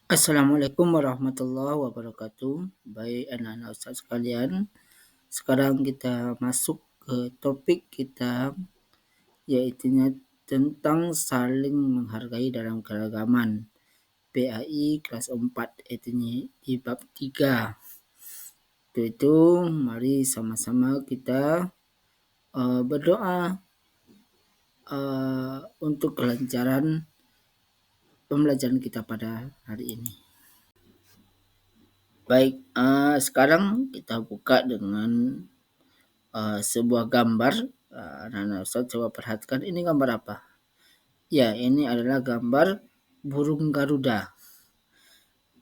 Assalamualaikum warahmatullahi wabarakatuh. Baik anak-anak ustaz sekalian, sekarang kita masuk ke topik kita yaitu tentang saling menghargai dalam keragaman. PAI kelas 4 yaitu di bab 3. Itu mari sama-sama kita berdoa untuk kelancaran pembelajaran kita pada hari ini. Baik, sekarang kita buka dengan sebuah gambar. Anak-anak Ustaz coba perhatikan, ini gambar apa? Ya, ini adalah gambar burung Garuda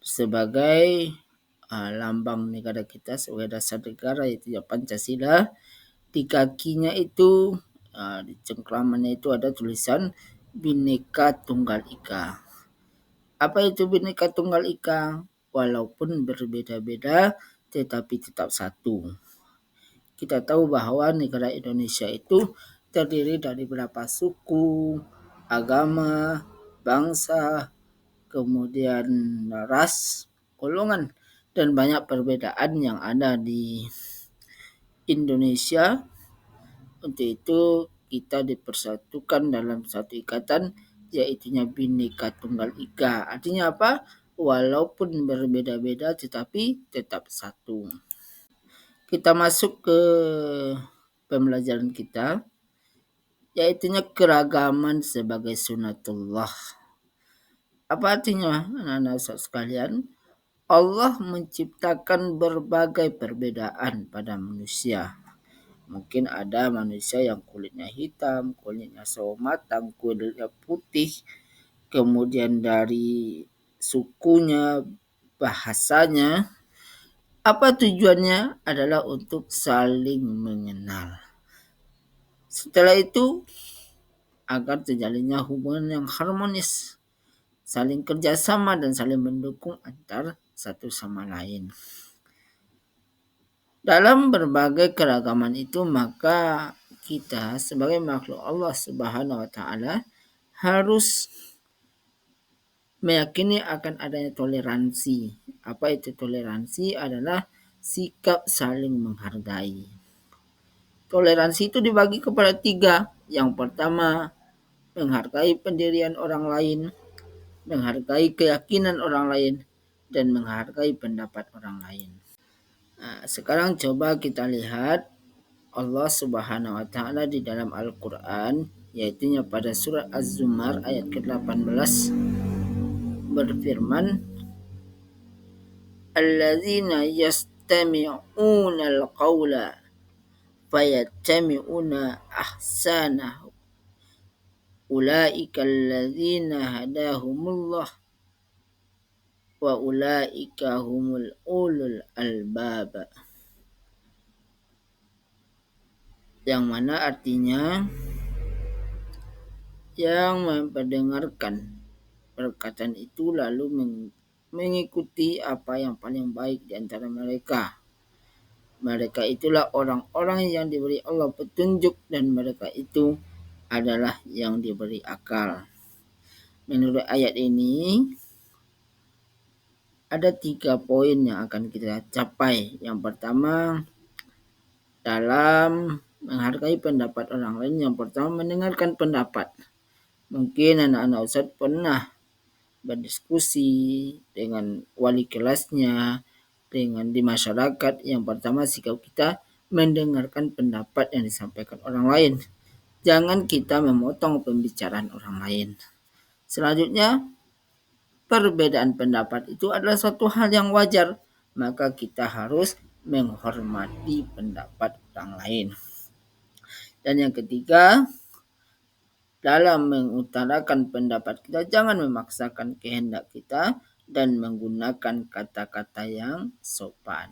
sebagai lambang negara kita, sebagai dasar negara yaitu ya Pancasila. Di kakinya itu, di cengkramannya itu ada tulisan Bhinneka Tunggal Ika. Apa itu Bhinneka Tunggal Ika? Walaupun berbeda-beda tetapi tetap satu. Kita tahu bahwa negara Indonesia itu terdiri dari beberapa suku, agama, bangsa, kemudian ras, golongan, dan banyak perbedaan yang ada di Indonesia. Untuk itu kita dipersatukan dalam satu ikatan, yaitu Bhinneka Tunggal Ika. Artinya apa? Walaupun berbeda-beda tetapi tetap satu. Kita masuk ke pembelajaran kita, yaitu keragaman sebagai sunatullah. Apa artinya anak-anak sekalian? Allah menciptakan berbagai perbedaan pada manusia. Mungkin ada manusia yang kulitnya hitam, kulitnya sawo matang, kulitnya putih, kemudian dari sukunya, bahasanya. Apa tujuannya? Adalah untuk saling mengenal. Setelah itu, agar terjalinnya hubungan yang harmonis, saling kerjasama dan saling mendukung antar satu sama lain. Dalam berbagai keragaman itu, maka kita sebagai makhluk Allah Subhanahu wa taala harus meyakini akan adanya toleransi. Apa itu toleransi? Adalah sikap saling menghargai. Toleransi itu dibagi kepada 3. Yang pertama, menghargai pendirian orang lain, menghargai keyakinan orang lain, dan menghargai pendapat orang lain. Nah, sekarang coba kita lihat Allah Subhanahu wa taala di dalam Al-Qur'an, yaitu pada surat Az-Zumar ayat ke-18 berfirman, alladzina yastami'una al-qawla fayattami'una ahsanahu ulaika alladzina hadahumullah wa ulaika humul ulul albab. Yang mana artinya yang mendengarkan perkataan itu lalu mengikuti apa yang paling baik di antara mereka. Mereka itulah orang-orang yang diberi Allah petunjuk dan mereka itu adalah yang diberi akal. Menurut ayat ini ada 3 poin yang akan kita capai. Yang pertama, dalam menghargai pendapat orang lain, yang pertama mendengarkan pendapat. Mungkin anak-anak Ustaz pernah berdiskusi dengan wali kelasnya, dengan di masyarakat. Yang pertama, sikap kita mendengarkan pendapat yang disampaikan orang lain. Jangan kita memotong pembicaraan orang lain. Selanjutnya, perbedaan pendapat itu adalah suatu hal yang wajar, maka kita harus menghormati pendapat orang lain. Dan yang ketiga, dalam mengutarakan pendapat kita, jangan memaksakan kehendak kita dan menggunakan kata-kata yang sopan.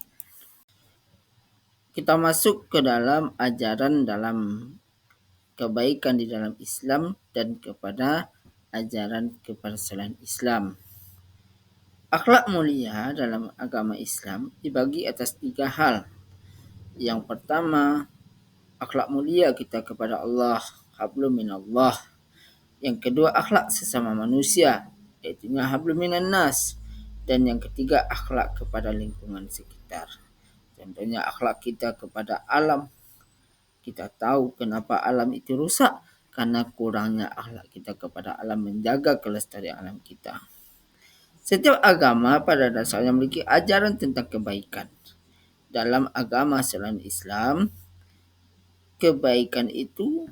Kita masuk ke dalam ajaran dalam kebaikan di dalam Islam dan kepada ajaran kepada selain Islam. Akhlak mulia dalam agama Islam dibagi atas 3 hal. Yang pertama, akhlak mulia kita kepada Allah, hablum minallah. Yang kedua, akhlak sesama manusia, yaitu hablum minan nas. Dan yang ketiga, akhlak kepada lingkungan sekitar. Contohnya akhlak kita kepada alam. Kita tahu kenapa alam itu rusak, karena kurangnya akhlak kita kepada alam, menjaga kelestarian alam kita. Setiap agama pada dasarnya memiliki ajaran tentang kebaikan. Dalam agama selain Islam, kebaikan itu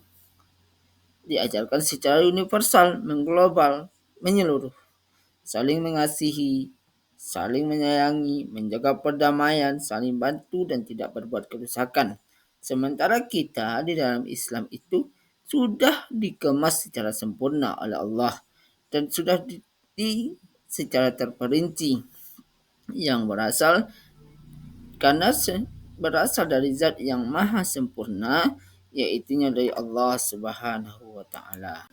diajarkan secara universal, mengglobal, menyeluruh, saling mengasihi, saling menyayangi, menjaga perdamaian, saling bantu dan tidak berbuat kerusakan. Sementara kita di dalam Islam itu sudah dikemas secara sempurna oleh Allah dan sudah secara terperinci yang karena berasal dari zat yang maha sempurna, yaitu dari Allah Subhanahu wa taala.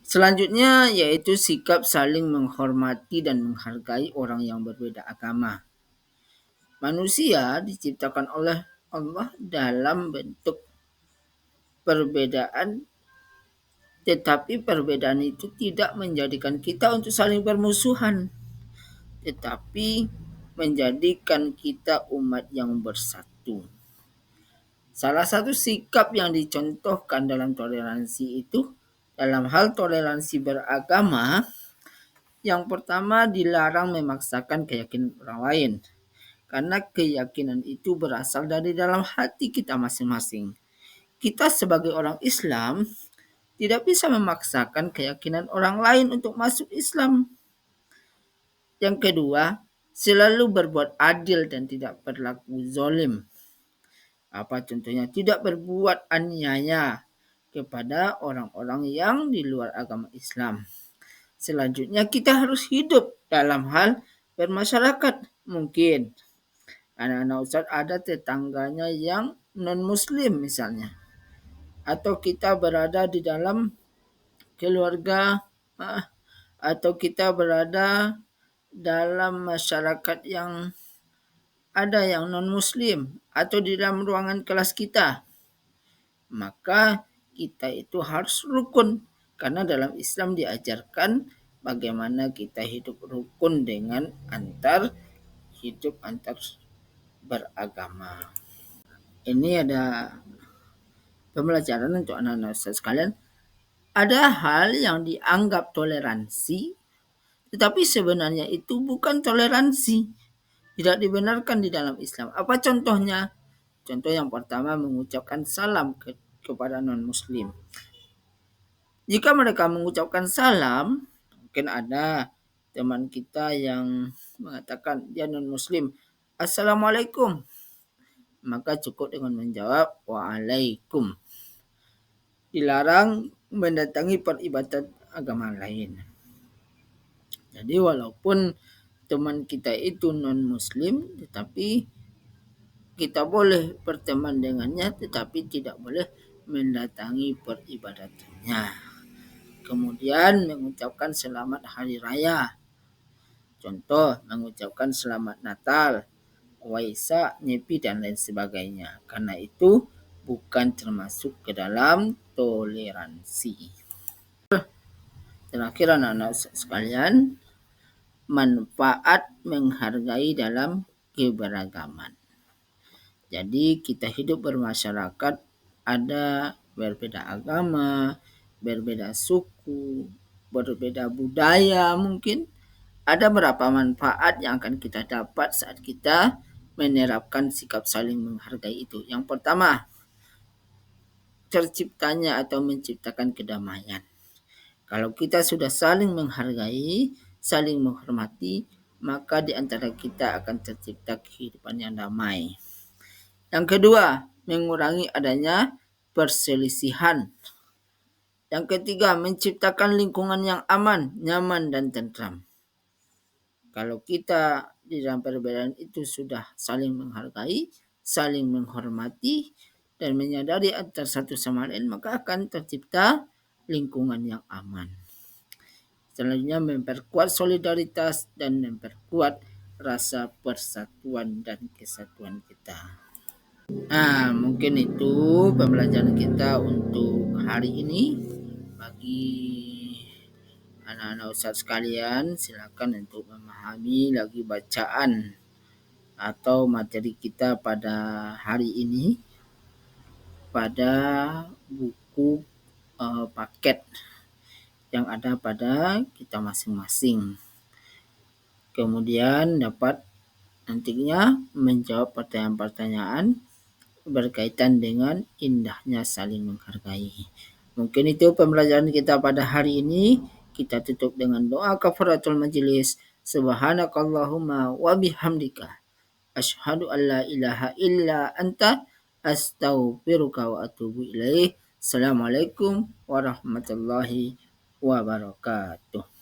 Selanjutnya yaitu sikap saling menghormati dan menghargai orang yang berbeda agama. Manusia diciptakan oleh Allah dalam bentuk perbedaan, tetapi perbedaan itu tidak menjadikan kita untuk saling bermusuhan, tetapi menjadikan kita umat yang bersatu. Salah satu sikap yang dicontohkan dalam toleransi itu, dalam hal toleransi beragama, yang pertama dilarang memaksakan keyakinan orang lain. Karena keyakinan itu berasal dari dalam hati kita masing-masing. Kita sebagai orang Islam tidak bisa memaksakan keyakinan orang lain untuk masuk Islam. Yang kedua, selalu berbuat adil dan tidak berlaku zalim. Apa contohnya? Tidak berbuat aniaya kepada orang-orang yang di luar agama Islam. Selanjutnya kita harus hidup dalam hal bermasyarakat. Mungkin anak-anak Ustadz ada tetangganya yang non-muslim misalnya. Atau kita berada di dalam keluarga, atau kita berada dalam masyarakat yang ada yang non-muslim, atau di dalam ruangan kelas kita. Maka kita itu harus rukun. Karena dalam Islam diajarkan bagaimana kita hidup rukun dengan hidup antar beragama. Ini ada pembelajaran untuk anak-anak sekalian. Ada hal yang dianggap toleransi, tetapi sebenarnya itu bukan toleransi. Tidak dibenarkan di dalam Islam. Apa contohnya? Contoh yang pertama, mengucapkan salam kepada non-muslim. Jika mereka mengucapkan salam, mungkin ada teman kita yang mengatakan dia non-muslim, Assalamualaikum. Maka cukup dengan menjawab Waalaikum. Dilarang mendatangi peribadatan agama lain. Jadi walaupun teman kita itu non-muslim, tetapi kita boleh berteman dengannya, tetapi tidak boleh mendatangi peribadatannya. Kemudian mengucapkan selamat hari raya. Contoh, mengucapkan selamat Natal, Waisak, Nyepi, dan lain sebagainya. Karena itu bukan termasuk ke dalam toleransi. Terakhir anak-anak sekalian, manfaat menghargai dalam keberagaman. Jadi kita hidup bermasyarakat, ada berbeda agama, berbeda suku, berbeda budaya mungkin. Ada berapa manfaat yang akan kita dapat saat kita menerapkan sikap saling menghargai itu. Yang pertama, terciptanya atau menciptakan kedamaian. Kalau kita sudah saling menghargai, saling menghormati, maka di antara kita akan tercipta kehidupan yang damai. Yang kedua, mengurangi adanya perselisihan. Yang ketiga, menciptakan lingkungan yang aman, nyaman, dan tentram. Kalau kita di dalam perbedaan itu sudah saling menghargai, saling menghormati, dan menyadari antara satu sama lain, maka akan tercipta lingkungan yang aman. Selanjutnya memperkuat solidaritas dan memperkuat rasa persatuan dan kesatuan kita. Nah, mungkin itu pembelajaran kita untuk hari ini. Bagi anak-anak ustadz sekalian silakan untuk memahami lagi bacaan atau materi kita pada hari ini pada buku paket yang ada pada kita masing-masing. Kemudian dapat nantinya menjawab pertanyaan-pertanyaan berkaitan dengan indahnya saling menghargai. Mungkin itu pembelajaran kita pada hari ini. Kita tutup dengan doa kafaratul majelis. Subhanakallahumma wa bihamdika asyhadu an la ilaha illa anta astaghfiruka wa atubu ilaih. Assalamualaikum warahmatullahi wabarakatuh.